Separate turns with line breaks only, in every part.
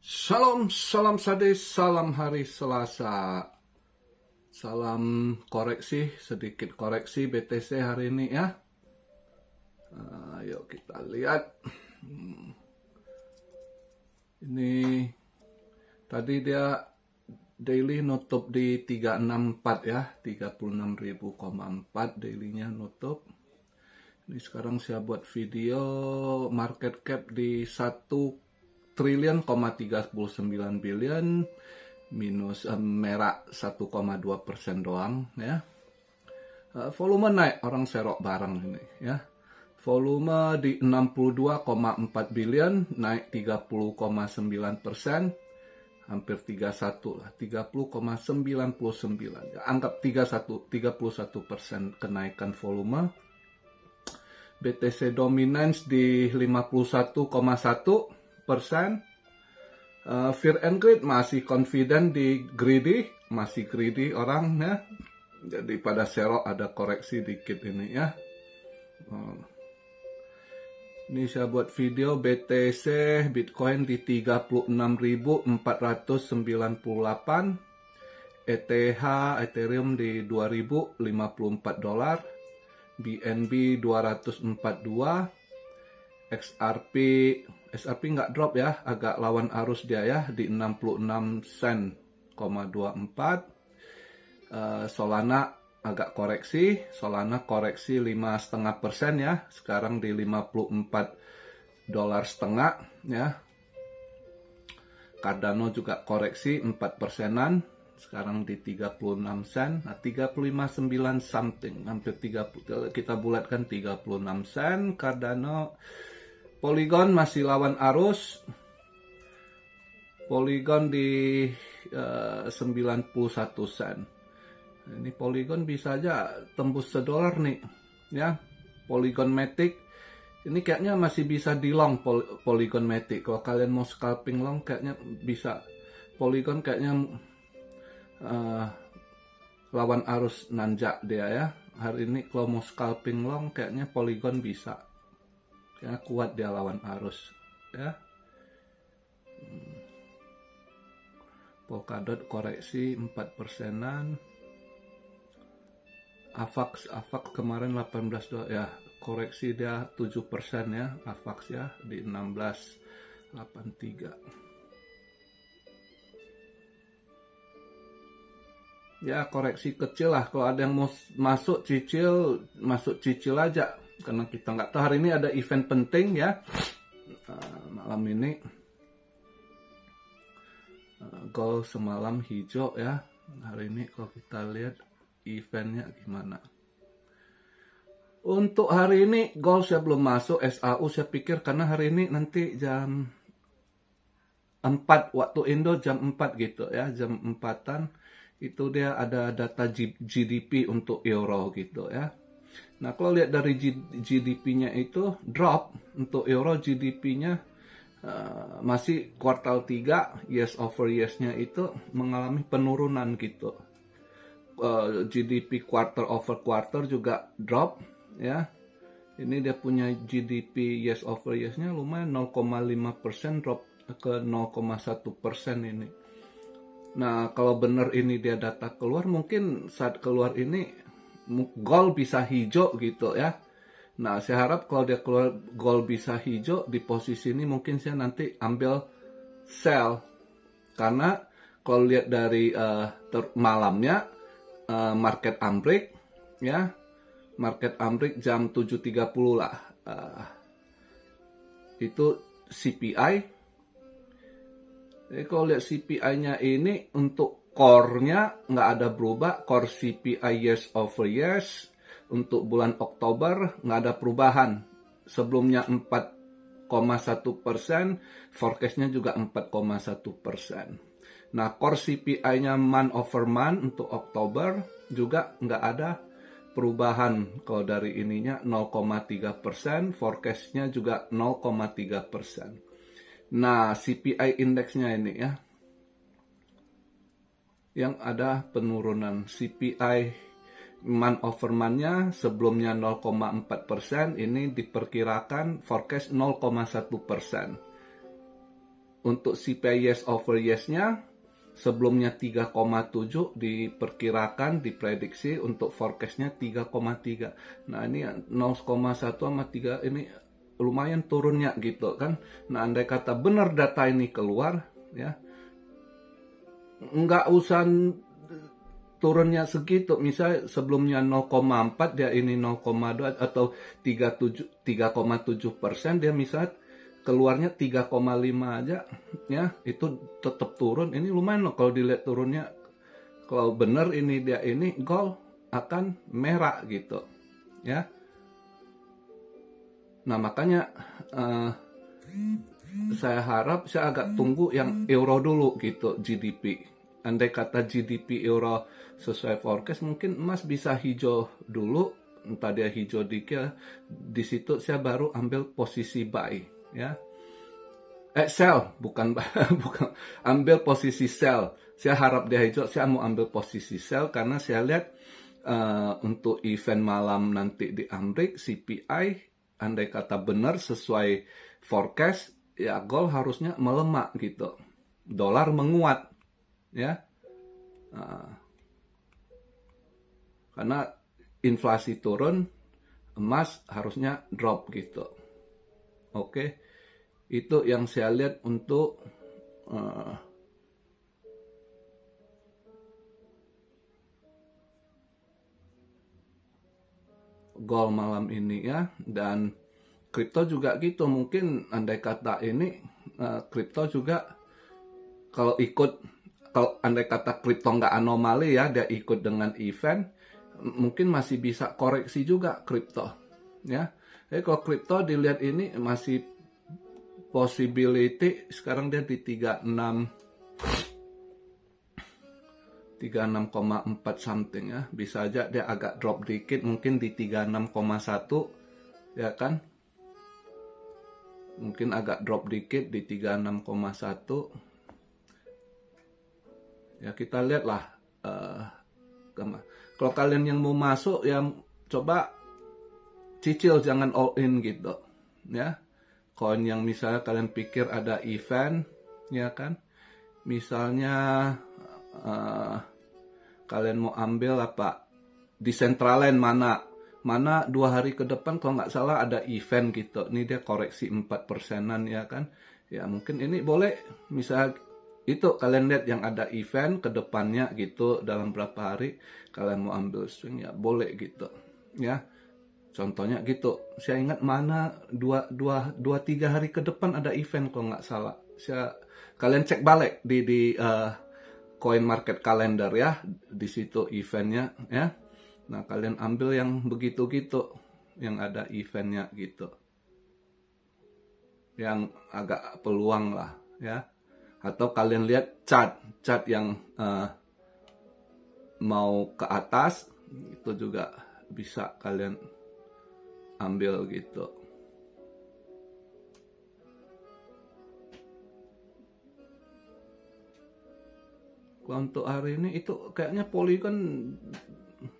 Salam, salam sadis, salam hari Selasa. Salam koreksi, sedikit koreksi BTC hari ini ya. Yuk kita lihat. Ini tadi dia daily nutup di 364 ya, 36.000,4 dailynya nutup. Ini sekarang saya buat video market cap di 1 triliun, 39 billion, minus merah 1,2% doang ya. Volume naik, orang serok barang ini ya. Volume di 62,4 billion, naik 30,9%, hampir 31 lah, 30,99 ya, anggap 31% kenaikan volume. BTC dominance di 51,1%. Fear and greed masih confident di greedy, masih greedy orang ya. Jadi pada serok ada koreksi dikit ini ya. Ini saya buat video BTC Bitcoin di 36.498, ETH Ethereum di 2.054 dolar, BNB 242, XRP nggak drop ya, agak lawan arus dia ya, di 66 sen,24. Solana agak koreksi, Solana koreksi 5,5% ya, sekarang di 54,5 dolar ya. Cardano juga koreksi 4%-an, sekarang di 36 sen, nah 35,9 something, hampir 30, kita bulatkan 36 sen. Cardano. Polygon masih lawan arus, Polygon di 91 sen. Ini Polygon bisa aja tembus $1 nih ya. Polygon Matic ini kayaknya masih bisa di long Polygon Matic. Kalau kalian mau scalping long kayaknya bisa. Polygon kayaknya lawan arus nanjak dia ya. Hari ini kalau mau scalping long kayaknya Polygon bisa. Ya, kuat dia lawan arus ya. Polkadot koreksi 4%-an. Avax kemarin 18 dolar ya, koreksi dia 7% ya, Avax ya di 16,83. Ya koreksi kecil lah, kalau ada yang mau masuk cicil aja, karena kita nggak tahu hari ini ada event penting ya. Malam ini gold semalam hijau ya, hari ini kalau kita lihat eventnya gimana. Untuk hari ini gold saya belum masuk, SAU saya pikir karena hari ini nanti jam 4 waktu Indo, jam 4 gitu ya, jam 4-an itu dia ada data GDP untuk euro gitu ya. Nah kalau lihat dari GDP-nya itu drop, untuk euro GDP-nya masih kuartal 3 years over years-nya itu mengalami penurunan gitu. GDP quarter over quarter juga drop ya. Ini dia punya GDP years over years-nya lumayan 0,5% drop ke 0,1% ini. Nah kalau benar ini dia data keluar, mungkin saat keluar ini gold bisa hijau gitu ya. Nah saya harap kalau dia keluar gold bisa hijau, di posisi ini mungkin saya nanti ambil sell, karena kalau lihat dari malamnya market ambruk ya, market ambruk jam 7.30 lah, itu CPI. Jadi kalau lihat CPI-nya ini untuk core-nya nggak ada berubah, core CPI years over years untuk bulan Oktober nggak ada perubahan. Sebelumnya 4,1%, forecast-nya juga 4,1%. Nah, core CPI-nya month over month untuk Oktober juga nggak ada perubahan. Kalau dari ininya 0,3%, forecast-nya juga 0,3%. Nah, CPI indeksnya ini ya, yang ada penurunan. CPI month over month-nya sebelumnya 0,4%, ini diperkirakan forecast 0,1%. untuk CPI yes over yes-nya sebelumnya 3,7 diperkirakan, diprediksi untuk forecast-nya 3,3. Nah ini 0,1 sama 3 ini lumayan turunnya gitu kan. Nah andai kata benar data ini keluar ya, nggak usah turunnya segitu. Misalnya sebelumnya 0,4 dia ini 0,2 atau 3,7%, dia misalnya keluarnya 3,5 aja ya, itu tetap turun. Ini lumayan loh kalau dilihat turunnya. Kalau bener ini dia ini gold akan merah gitu ya. Nah makanya saya harap saya agak tunggu yang euro dulu gitu, GDP. Andai kata GDP euro sesuai forecast, mungkin emas bisa hijau dulu, entah dia hijau dikit, di situ saya baru ambil posisi buy ya. Sell, bukan bukan ambil posisi sell. Saya harap dia hijau, saya mau ambil posisi sell karena saya lihat untuk event malam nanti di Amerika, CPI, andai kata benar sesuai forecast, ya gold harusnya melemah gitu. Dolar menguat, ya. Karena inflasi turun, emas harusnya drop gitu. Oke. Itu yang saya lihat untuk gold malam ini ya. Dan kripto juga gitu, mungkin andai kata ini kripto juga kalau andai kata kripto nggak anomali ya, dia ikut dengan event, mungkin masih bisa koreksi juga kripto ya. Jadi kalau kripto dilihat ini masih possibility, sekarang dia di 36,4 something ya. Bisa aja dia agak drop dikit, mungkin di 36,1 ya kan. Mungkin agak drop dikit di 36,1. Ya kita lihatlah. Kalau kalian yang mau masuk ya coba cicil, jangan all in gitu ya. Koin yang misalnya kalian pikir ada event ya kan, misalnya kalian mau ambil apa di Decentraland, mana 2 hari ke depan kalau nggak salah ada event gitu, ini dia koreksi 4%-an ya kan, ya mungkin ini boleh. Misal itu kalian lihat yang ada event ke depannya gitu, dalam berapa hari kalian mau ambil swing ya boleh gitu ya. Contohnya gitu, saya ingat mana 2-3 hari ke depan ada event kalau nggak salah. Kalian cek balik di coin market calendar ya, di situ eventnya ya. Nah kalian ambil yang begitu gitu, yang ada eventnya gitu, yang agak peluang lah ya. Atau kalian lihat chart yang mau ke atas, itu juga bisa kalian ambil gitu. Kalau untuk hari ini itu kayaknya Polygon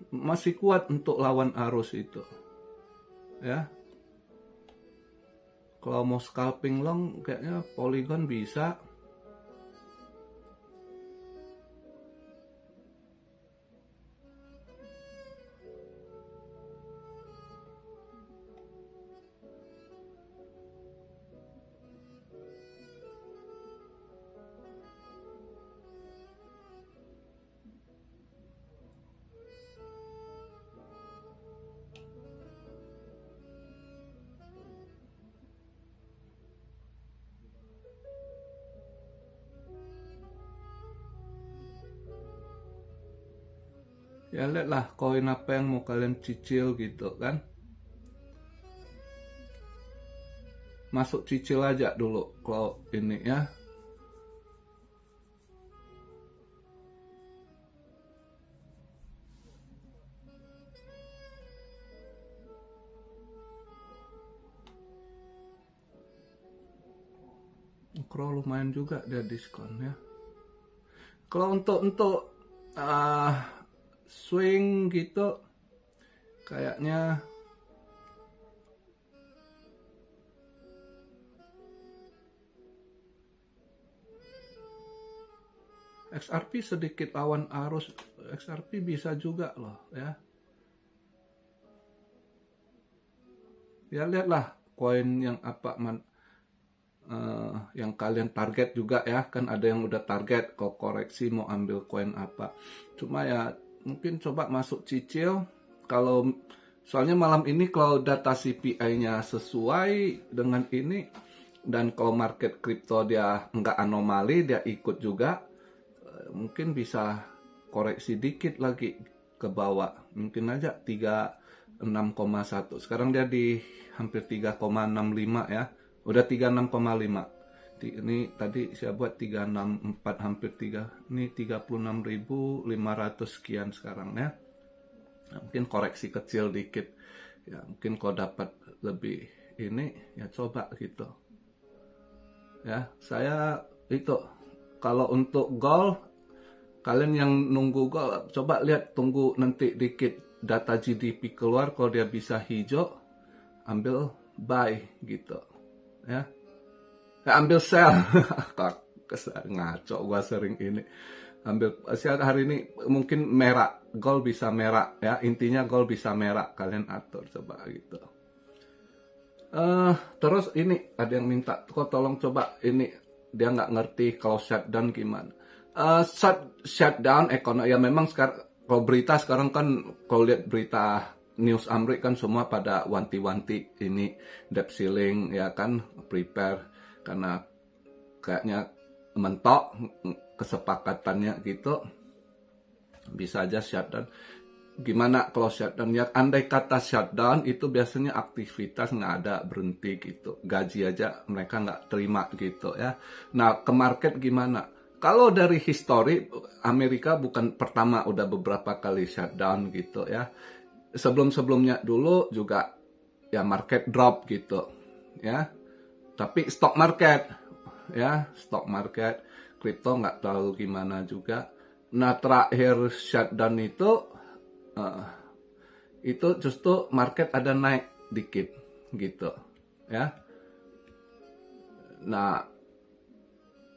masih kuat untuk lawan arus itu ya. Kalau mau scalping long kayaknya Polygon bisa. Ya lihatlah koin apa yang mau kalian cicil gitu kan. Masuk cicil aja dulu kalau ini ya. Kalau lumayan juga dia diskon ya. Kalau untuk swing gitu kayaknya XRP sedikit lawan arus, XRP bisa juga loh ya. Ya lihatlah koin yang apa yang kalian target juga ya, kan ada yang udah target kalau koreksi mau ambil koin apa. Cuma ya mungkin coba masuk cicil kalau soalnya malam ini kalau data CPI-nya sesuai dengan ini dan kalau market kripto dia nggak anomali, dia ikut juga, mungkin bisa koreksi dikit lagi ke bawah, mungkin aja 36,1. Sekarang dia di hampir 3,65 ya. Udah 36,5. Ini tadi saya buat 364 hampir 3. Ini 36.500 sekian sekarang ya. Nah, mungkin koreksi kecil dikit. Ya, mungkin kalau dapat lebih ini ya coba gitu. Ya, saya itu kalau untuk gold kalian yang nunggu gold coba lihat, tunggu nanti dikit data GDP keluar, kalau dia bisa hijau ambil buy gitu ya, ambil sell. Ngaco gua sering ini ambil hari ini mungkin merah, gold bisa merah ya, intinya gold bisa merah, kalian atur coba gitu. Terus ini ada yang minta kok tolong coba ini, dia nggak ngerti kalau shutdown gimana. Shutdown ekonomi ya, memang sekarang kalau berita sekarang kan, kalau lihat berita news Amerika kan semua pada wanti-wanti ini debt ceiling ya kan, prepare karena kayaknya mentok kesepakatannya gitu, bisa aja shutdown. Gimana kalau shutdown ya, andai kata shutdown itu biasanya aktivitas nggak ada, berhenti gitu, gaji aja mereka nggak terima gitu ya. Nah ke market gimana? Kalau dari histori Amerika bukan pertama, udah beberapa kali shutdown gitu ya. Sebelum-sebelumnya dulu juga ya market drop gitu ya. Tapi stock market ya, stock market, kripto nggak terlalu gimana juga. Nah terakhir shutdown itu justru market ada naik dikit gitu ya. Nah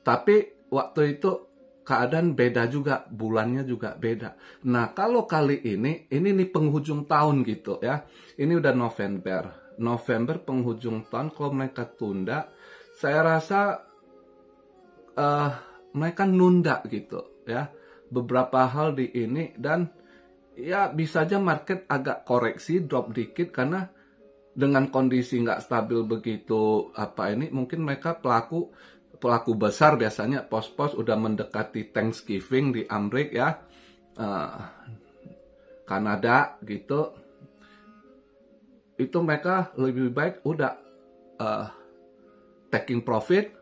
tapi waktu itu keadaan beda juga, bulannya juga beda. Nah kalau kali ini nih penghujung tahun gitu ya, ini udah November penghujung tahun, kalau mereka tunda saya rasa mereka nunda gitu ya beberapa hal di ini, dan ya bisa aja market agak koreksi, drop dikit, karena dengan kondisi nggak stabil begitu apa ini, mungkin mereka pelaku besar biasanya pos-pos udah mendekati Thanksgiving di Amerika ya, Kanada gitu, itu mereka lebih baik udah taking profit,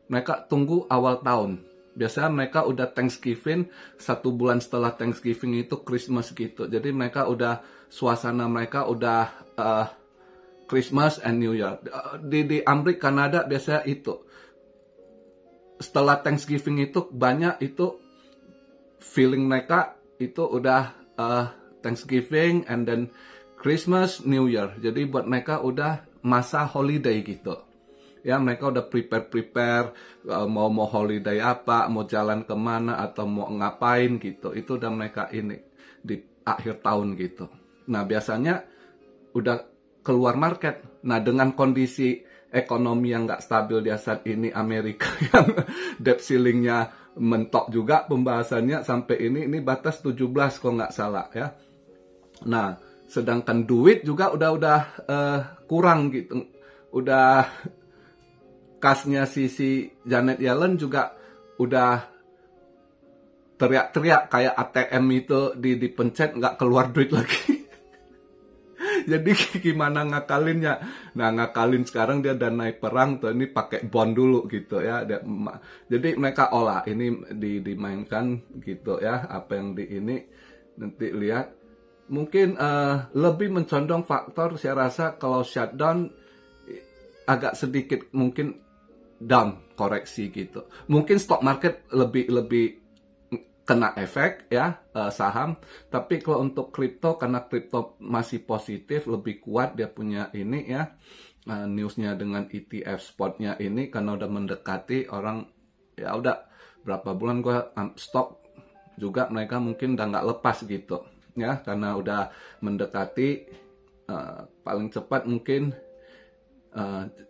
mereka tunggu awal tahun. Biasanya mereka udah Thanksgiving, 1 bulan setelah Thanksgiving itu Christmas gitu. Jadi mereka udah, suasana mereka udah Christmas and New Year. Di Amerika, Kanada biasanya itu. Setelah Thanksgiving itu banyak itu feeling mereka itu udah Thanksgiving and then Christmas, New Year. Jadi buat mereka udah masa holiday gitu. Ya mereka udah prepare mau holiday apa, mau jalan kemana atau mau ngapain gitu. Itu udah mereka ini di akhir tahun gitu. Nah biasanya udah keluar market. Nah dengan kondisi ekonomi yang nggak stabil di saat ini, Amerika yang debt ceiling-nya mentok juga pembahasannya sampai ini batas 17 kalau nggak salah ya. Nah sedangkan duit juga udah kurang gitu, udah kasnya si Janet Yellen juga udah teriak-teriak kayak ATM itu dipencet nggak keluar duit lagi. Jadi gimana ngakalinnya? Nah ngakalin sekarang dia danai perang tuh, ini pakai bond dulu gitu ya. Jadi mereka olah ini dimainkan gitu ya, apa yang di ini nanti lihat. Mungkin lebih mencondong faktor saya rasa kalau shutdown agak sedikit mungkin down, koreksi gitu. Mungkin stock market lebih kena efek ya, saham. Tapi kalau untuk kripto, karena kripto masih positif, lebih kuat dia punya ini ya, newsnya dengan ETF spotnya ini, karena udah mendekati orang ya udah berapa bulan gue stok juga, mereka mungkin udah nggak lepas gitu ya, karena udah mendekati paling cepat mungkin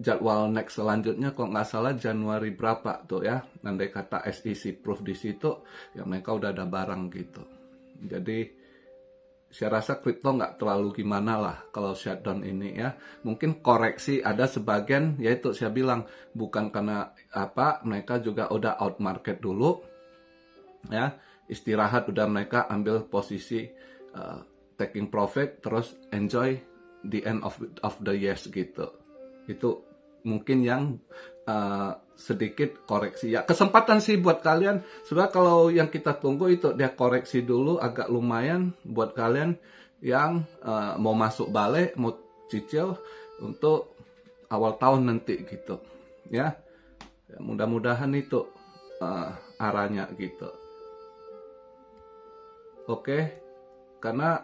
jadwal next selanjutnya kalau nggak salah Januari berapa tuh ya, andai kata SEC proof di situ ya mereka udah ada barang gitu. Jadi saya rasa kripto nggak terlalu gimana lah kalau shutdown ini ya. Mungkin koreksi ada sebagian, yaitu saya bilang bukan karena apa, mereka juga udah out market dulu ya, istirahat, udah mereka ambil posisi taking profit, terus enjoy the end of the years gitu. Itu mungkin yang sedikit koreksi ya, kesempatan sih buat kalian. Sebenarnya kalau yang kita tunggu itu dia koreksi dulu agak lumayan buat kalian yang mau masuk balik, mau cicil untuk awal tahun nanti gitu ya. Mudah-mudahan itu arahnya gitu. Oke, karena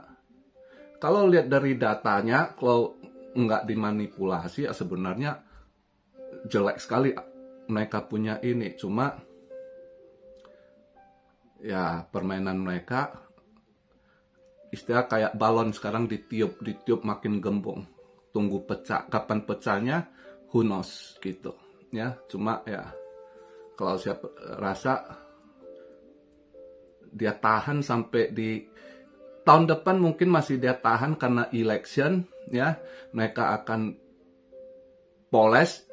kalau lihat dari datanya, kalau nggak dimanipulasi ya sebenarnya jelek sekali mereka punya ini. Cuma ya permainan mereka istilah kayak balon, sekarang ditiup makin gembung, tunggu pecah, kapan pecahnya who knows gitu ya. Cuma ya kalau saya rasa dia tahan sampai di tahun depan, mungkin masih dia tahan karena election ya, mereka akan poles.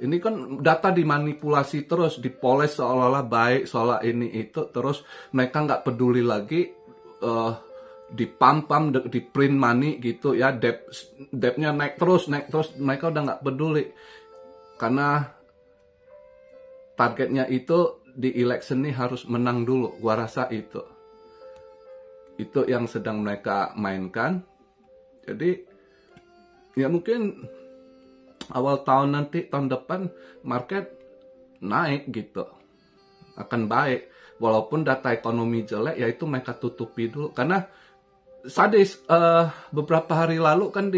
Ini kan data dimanipulasi terus, dipoles seolah-olah baik, seolah ini itu, terus mereka nggak peduli lagi, dipam-pam, di print money gitu ya, debtnya naik terus, mereka udah nggak peduli. Karena targetnya itu di election ini harus menang dulu, gua rasa itu. Itu yang sedang mereka mainkan. Jadi ya mungkin awal tahun nanti, tahun depan market naik gitu, akan baik. Walaupun data ekonomi jelek, yaitu mereka tutupi dulu. Karena sadis, beberapa hari lalu kan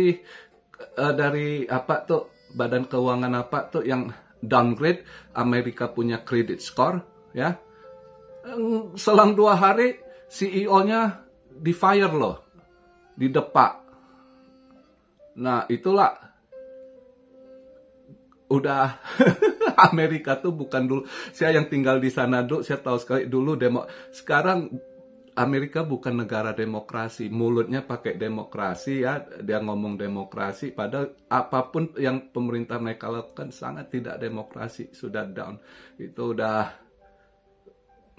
dari apa tuh, badan keuangan apa tuh yang downgrade Amerika punya credit score ya. Selang 2 hari CEO-nya di fire loh, didepak. Nah itulah udah Amerika tuh bukan dulu, saya yang tinggal di sana dulu, saya tahu sekali dulu sekarang Amerika bukan negara demokrasi, mulutnya pakai demokrasi ya, dia ngomong demokrasi, padahal apapun yang pemerintah mereka lakukan sangat tidak demokrasi, sudah down, itu udah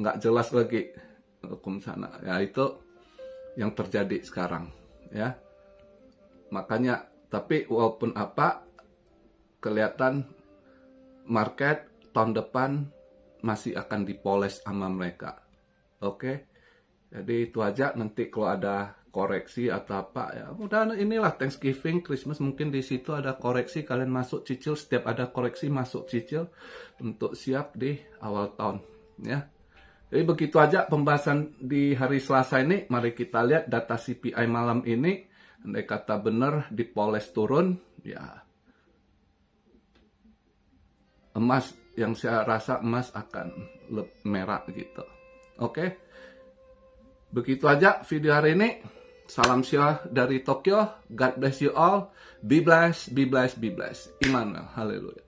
nggak jelas lagi hukum sana ya. Itu yang terjadi sekarang ya. Makanya, tapi walaupun apa, kelihatan market tahun depan masih akan dipoles sama mereka. Oke. Jadi itu aja, nanti kalau ada koreksi atau apa ya, mudah inilah Thanksgiving, Christmas, mungkin di situ ada koreksi, kalian masuk cicil, setiap ada koreksi masuk cicil untuk siap di awal tahun ya. Jadi begitu aja pembahasan di hari Selasa ini. Mari kita lihat data CPI malam ini. Andai kata benar dipoles turun, ya emas, yang saya rasa emas akan merah gitu. Oke. Begitu aja video hari ini. Salam syah dari Tokyo. God bless you all. Be blessed, be blessed, be blessed. Immanuel. Haleluya.